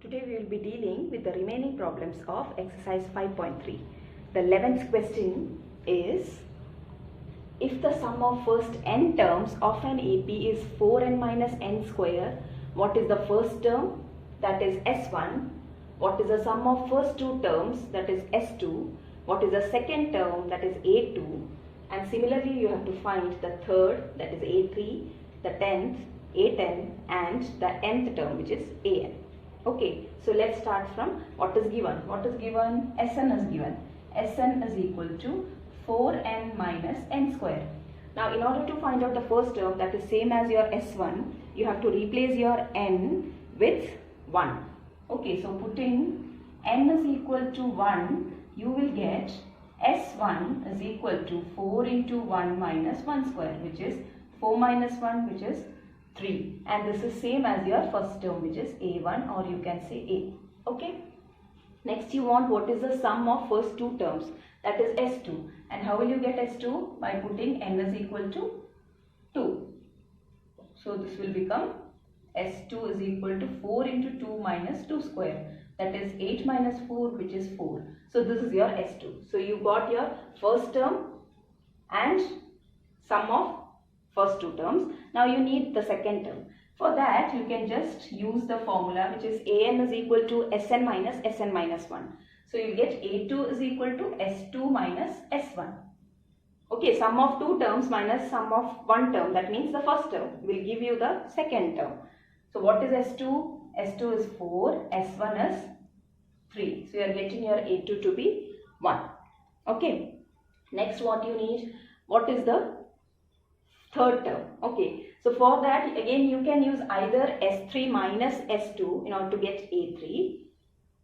Today we will be dealing with the remaining problems of exercise 5.3. The 11th question is, if the sum of first n terms of an AP is 4n minus n square, what is the first term, that is S1? What is the sum of first two terms, that is S2? What is the second term, that is A2? And similarly you have to find the third, that is A3, the 10th, A10, and the nth term, which is An. Okay, so let's start from what is given. What is given? Sn is given. Sn is equal to 4n minus n square. Now in order to find out the first term, that is same as your S1, you have to replace your n with 1. Okay, so putting n is equal to 1, you will get S1 is equal to 4 into 1 minus 1 square, which is 4 minus 1, which is 3, and this is same as your first term, which is A1, or you can say A. Okay. Next you want what is the sum of first two terms, that is S2. And how will you get S2? By putting n is equal to 2. So this will become S2 is equal to 4 into 2 minus 2 square, that is 8 minus 4, which is 4. So this is your S2. So you got your first term and sum of first two terms. Now you need the second term. For that you can just use the formula, which is An is equal to Sn minus 1. So you get A2 is equal to S2 minus S1. Okay, sum of two terms minus sum of one term, that means the first term will give you the second term. So what is S2? S2 is 4, S1 is 3. So you are getting your A2 to be 1. Okay. Next what you need, what is the third term? Okay, so for that again you can use either S3 minus S2 in order to get A3,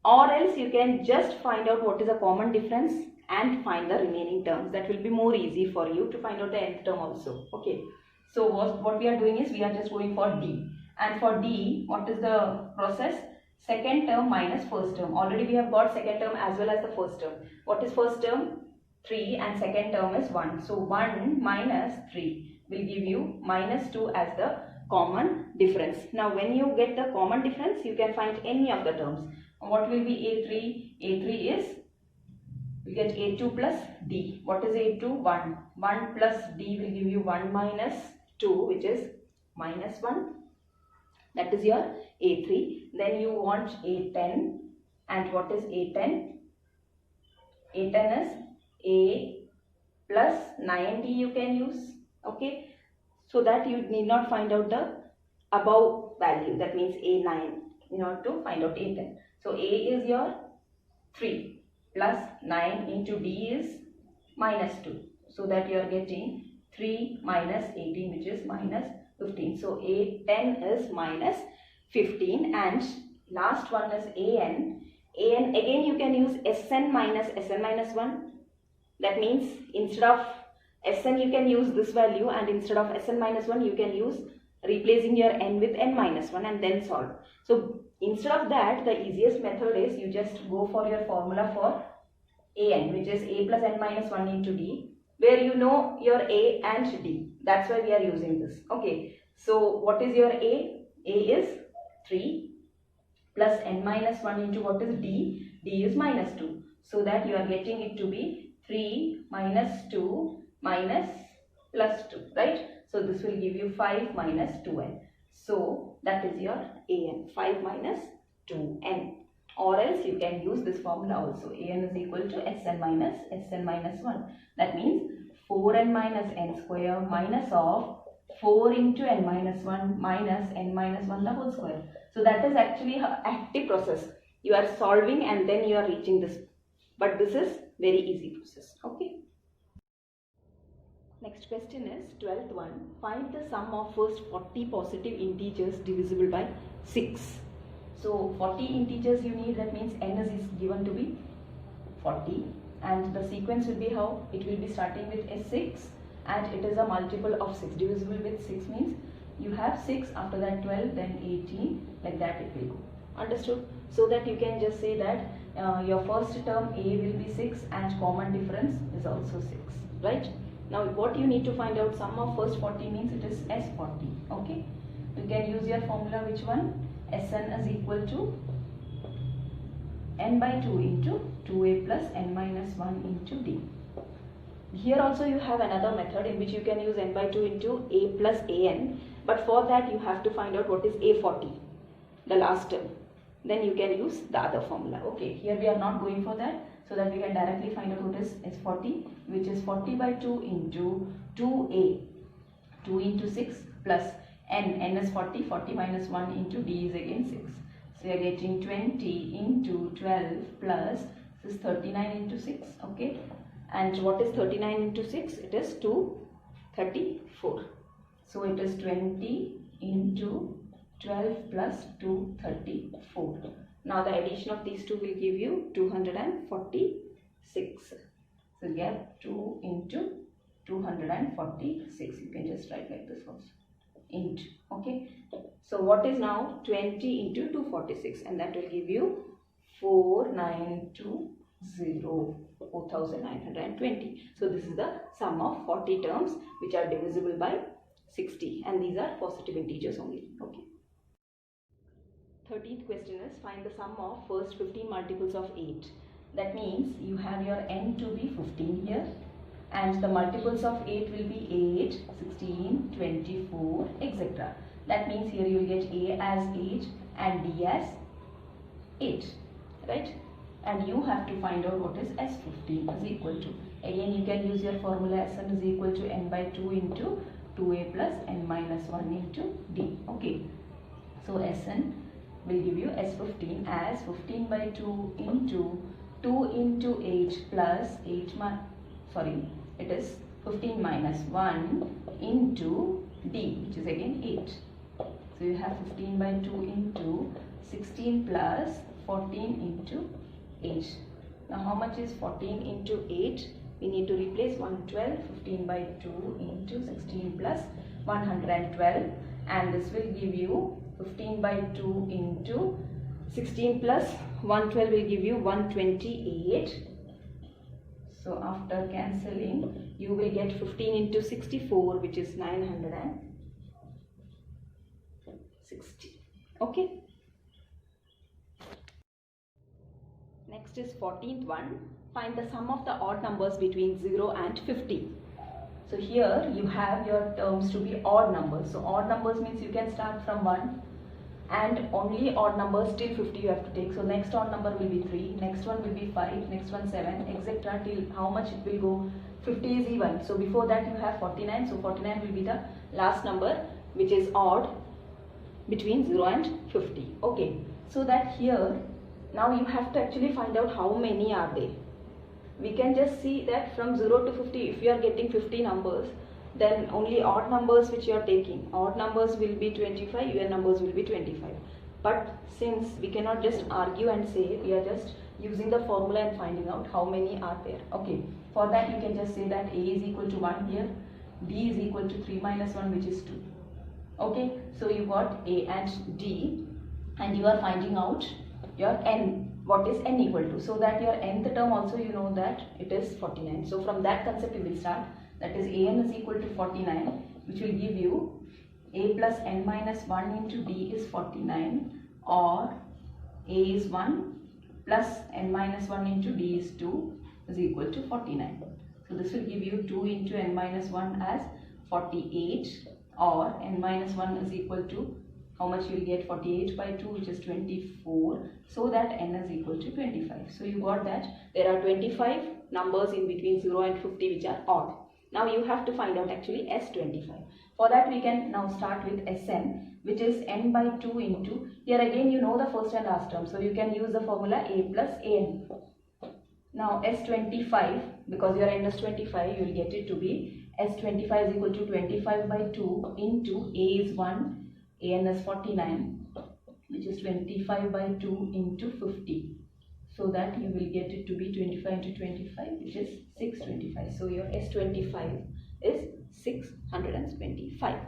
or else you can just find out what is the common difference and find the remaining terms. That will be more easy for you to find out the nth term also. Okay, so what we are doing is we are just going for D, and for D what is the process? Second term minus first term. Already we have got second term as well as the first term. What is first term? 3, and second term is 1. So 1 minus 3 will give you minus 2 as the common difference. Now when you get the common difference, you can find any of the terms. What will be A3? A3 is, we get A2 plus D. What is A2? 1. 1 plus D will give you 1 minus 2, which is minus 1. That is your A3. Then you want A10. And what is A10? A10 is A plus 9D you can use. Okay, so that you need not find out the above value, that means A9, in order to find out A10. So A is your 3 plus 9 into D is minus 2. So that you are getting 3 minus 18, which is minus 15. So A10 is minus 15, and last one is AN. AN again you can use Sn minus 1. That means instead of Sn you can use this value, and instead of Sn minus 1 you can use replacing your n with n minus 1 and then solve. So instead of that, the easiest method is you just go for your formula for An, which is A plus n minus 1 into D, where you know your A and D. That's why we are using this. Okay, so what is your A? A is 3 plus n minus 1 into what is D? D is minus 2. So that you are getting it to be 3 minus 2 minus plus 2, right? So this will give you 5 minus 2n. So that is your An, 5 minus 2n. Or else you can use this formula also. An is equal to Sn minus 1. That means 4n minus n square minus of 4 into n minus 1 minus n minus 1 the whole square. So that is actually an active process. You are solving and then you are reaching this. But this is very easy process. Okay. Next question is 12th one. Find the sum of first 40 positive integers divisible by 6. So 40 integers you need, that means n is given to be 40, and the sequence will be how? It will be starting with a 6 and it is a multiple of 6. Divisible with 6 means you have 6, after that 12, then 18, like that it will go. Understood? So that you can just say that your first term A will be 6 and common difference is also 6, right? Now what you need to find out, sum of first 40 means it is S40. Okay, you can use your formula, which one? Sn is equal to n by 2 into 2a plus n minus 1 into d. Here also you have another method in which you can use n by 2 into a plus an, but for that you have to find out what is a40, the last term. Then you can use the other formula. Okay, here we are not going for that, so that we can directly find out what is S40, which is 40 by 2 into 2a, 2 into 6 plus n is 40, 40 minus 1 into d is again 6. So you are getting 20 into 12 plus, this is 39 into 6, okay. And what is 39 into 6? It is 234. So it is 20 into 12 plus 234. Now the addition of these two will give you 246. So get 2 into 246. You can just write like this also. Int. Okay. So what is now 20 into 246? And that will give you 4920. So this is the sum of 40 terms which are divisible by 60, and these are positive integers only. Okay. 13th question is find the sum of first 15 multiples of 8. That means you have your n to be 15 here, and the multiples of 8 will be 8, 16, 24, etc. That means here you will get a as 8 and b as 8, right? And you have to find out what is S15 is equal to. Again you can use your formula, Sn is equal to n by 2 into 2a plus n minus 1 into d. Okay, so Sn will give you S15 as 15 by 2 into 2 into 8 plus 8, it is 15 minus 1 into d, which is again 8. So you have 15 by 2 into 16 plus 14 into 8. Now how much is 14 into 8? We need to replace 112, 15 by 2 into 16 plus 112, and this will give you 15 by 2 into 16 plus 112 will give you 128. So after cancelling, you will get 15 into 64, which is 960. Okay. Next is 14th one. Find the sum of the odd numbers between 0 and 50. So here you have your terms to be odd numbers. So odd numbers means you can start from 1 and only odd numbers till 50 you have to take. So next odd number will be 3, next one will be 5, next one 7, etc. till how much it will go. 50 is even. So before that you have 49. So 49 will be the last number which is odd between 0 and 50. Okay. So that here now you have to actually find out how many are they. We can just see that from 0 to 50, if you are getting 50 numbers, then only odd numbers which you are taking. Odd numbers will be 25, even numbers will be 25. But since we cannot just argue and say, we are just using the formula and finding out how many are there. Okay, for that you can just say that a is equal to 1 here, b is equal to 3 minus 1, which is 2. Okay, so you got a and d, and you are finding out your n. What is n equal to? So that your nth term also you know that it is 49. So from that concept we will start. That is an is equal to 49, which will give you a plus n minus 1 into d is 49, or a is 1 plus n minus 1 into d is 2 is equal to 49. So this will give you 2 into n minus 1 as 48, or n minus 1 is equal to how much you will get, 48 by 2, which is 24, so that n is equal to 25. So you got that there are 25 numbers in between 0 and 50 which are odd. Now you have to find out actually S25. For that we can now start with Sn, which is n by 2 into, here again you know the first and last term, so you can use the formula a plus an. Now S25, because your n is 25, you will get it to be S25 is equal to 25 by 2 into a is 1, an is 49, which is 25 by 2 into 50. So that you will get it to be 25 into 25, which is 625. So your S25 is 625.